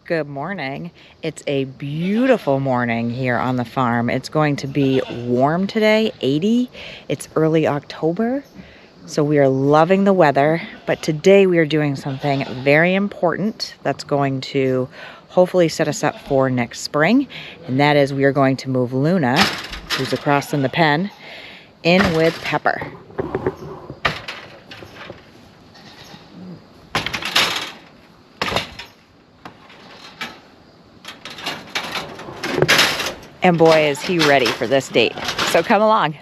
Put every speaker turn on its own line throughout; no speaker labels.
Good morning. It's a beautiful morning here on the farm. It's going to be warm today, 80. It's early October, so we are loving the weather. But today we are doing something very important that's going to hopefully set us up for next spring. And that is we are going to move Luna, who's across in the pen, in with Pepper. And boy, is he ready for this date. So come along.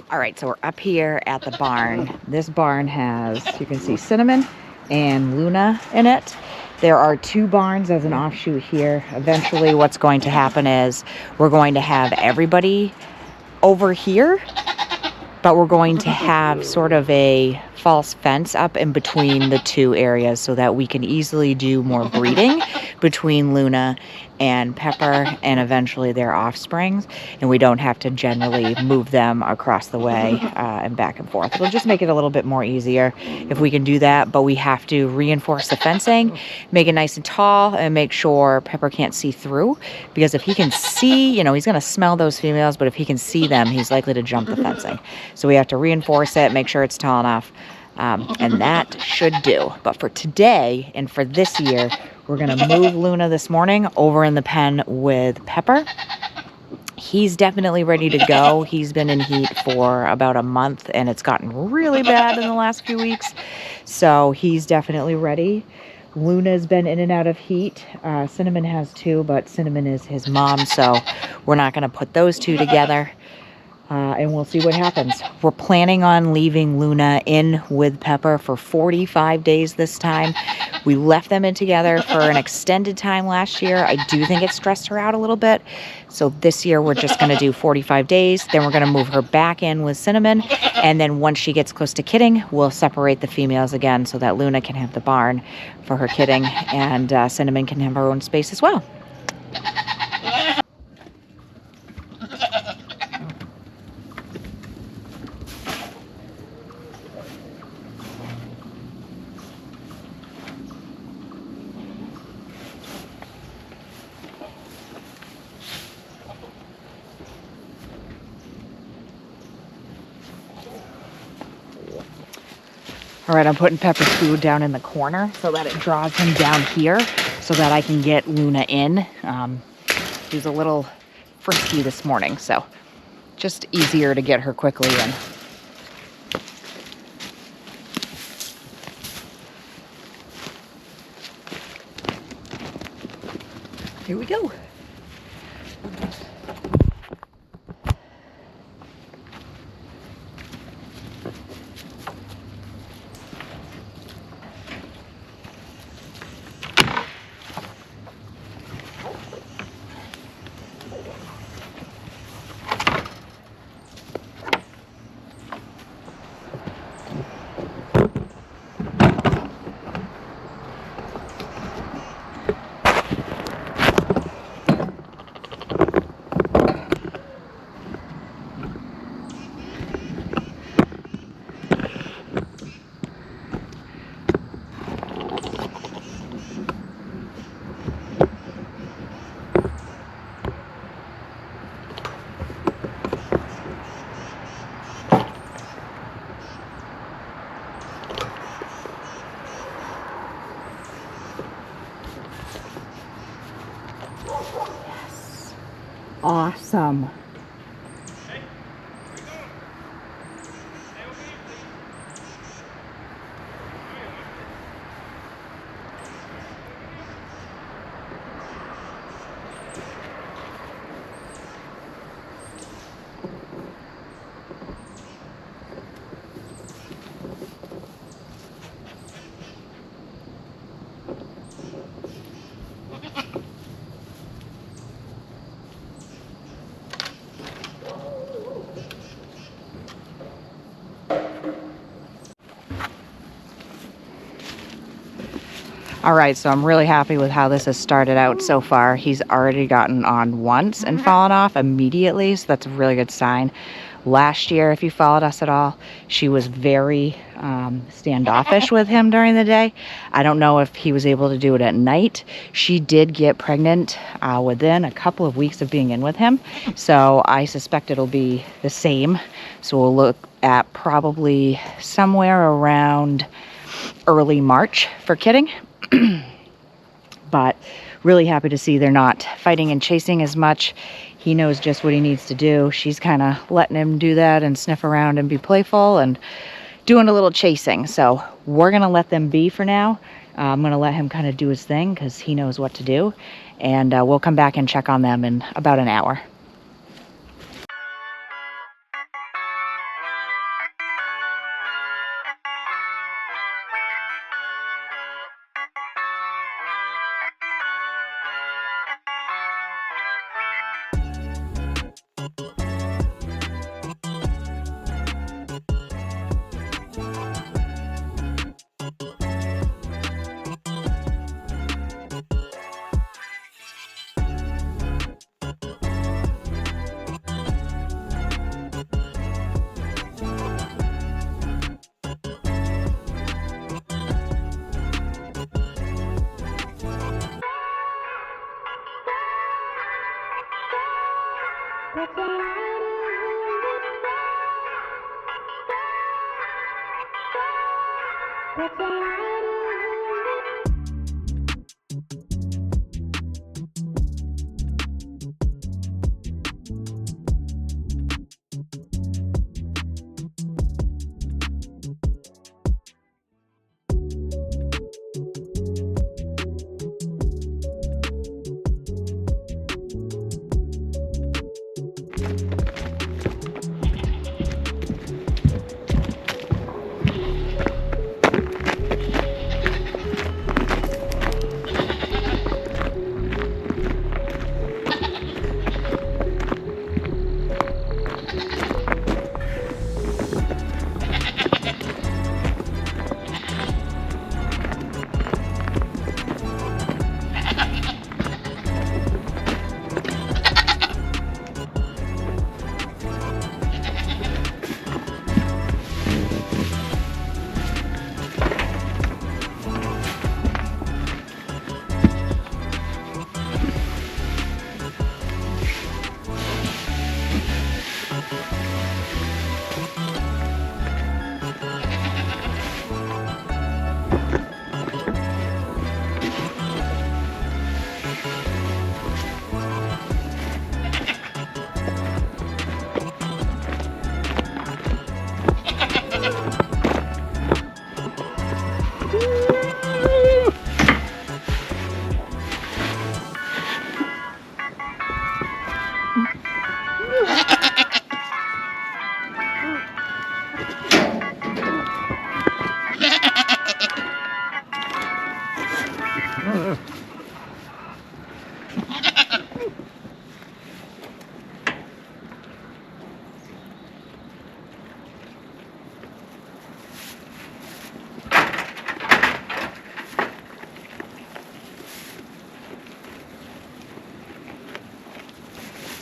All right, so we're up here at the barn. This barn has, you can see Cinnamon and Luna in it. There are two barns as an offshoot here. Eventually what's going to happen is we're going to have everybody over here, but we're going to have sort of a false fence up in between the two areas so that we can easily do more breeding between Luna and Pepper and eventually their offsprings, and we don't have to generally move them across the way and back and forth. It'll just make it a little bit more easier if we can do that, but we have to reinforce the fencing, make it nice and tall, and make sure Pepper can't see through, because if he can see, you know, he's going to smell those females, but if he can see them, he's likely to jump the fencing. So we have to reinforce it, make sure it's tall enough, and that should do. But for today and for this year, we're going to move Luna this morning over in the pen with Pepper. He's definitely ready to go. He's been in heat for about a month, and it's gotten really bad in the last few weeks. So he's definitely ready. Luna's been in and out of heat. Cinnamon has too, but Cinnamon is his mom, so we're not going to put those two together. And we'll see what happens. We're planning on leaving Luna in with Pepper for 45 days this time. We left them in together for an extended time last year. I do think it stressed her out a little bit. So this year we're just going to do 45 days. Then we're going to move her back in with Cinnamon. And then once she gets close to kidding, we'll separate the females again so that Luna can have the barn for her kidding and Cinnamon can have her own space as well. All right, I'm putting Pepper's food down in the corner so that it draws him down here so that I can get Luna in. She's a little frisky this morning, so just easier to get her quickly in. Here we go. Awesome. All right, so I'm really happy with how this has started out so far. He's already gotten on once and fallen off immediately, so that's a really good sign. Last year, if you followed us at all, she was very standoffish with him during the day. I don't know if he was able to do it at night. She did get pregnant within a couple of weeks of being in with him, so I suspect it'll be the same. So we'll look at probably somewhere around early March for kidding. But really happy to see they're not fighting and chasing as much. He knows just what he needs to do. She's kind of letting him do that and sniff around and be playful and doing a little chasing. So we're going to let them be for now. I'm going to let him kind of do his thing because he knows what to do. And we'll come back and check on them in about an hour.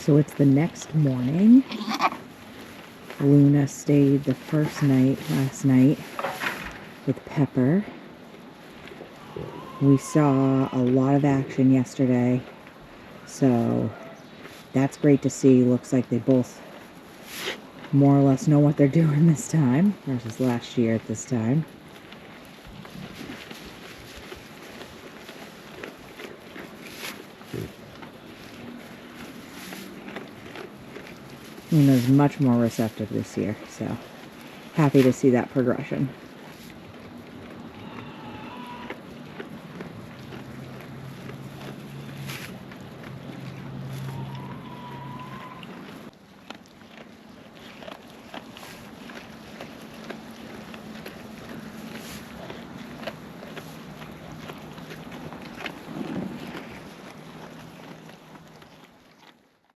So it's the next morning. Luna stayed the first night, last night, with Pepper. We saw a lot of action yesterday, so that's great to see. Looks like they both more or less know what they're doing this time versus last year at this time. Luna's much more receptive this year, so happy to see that progression.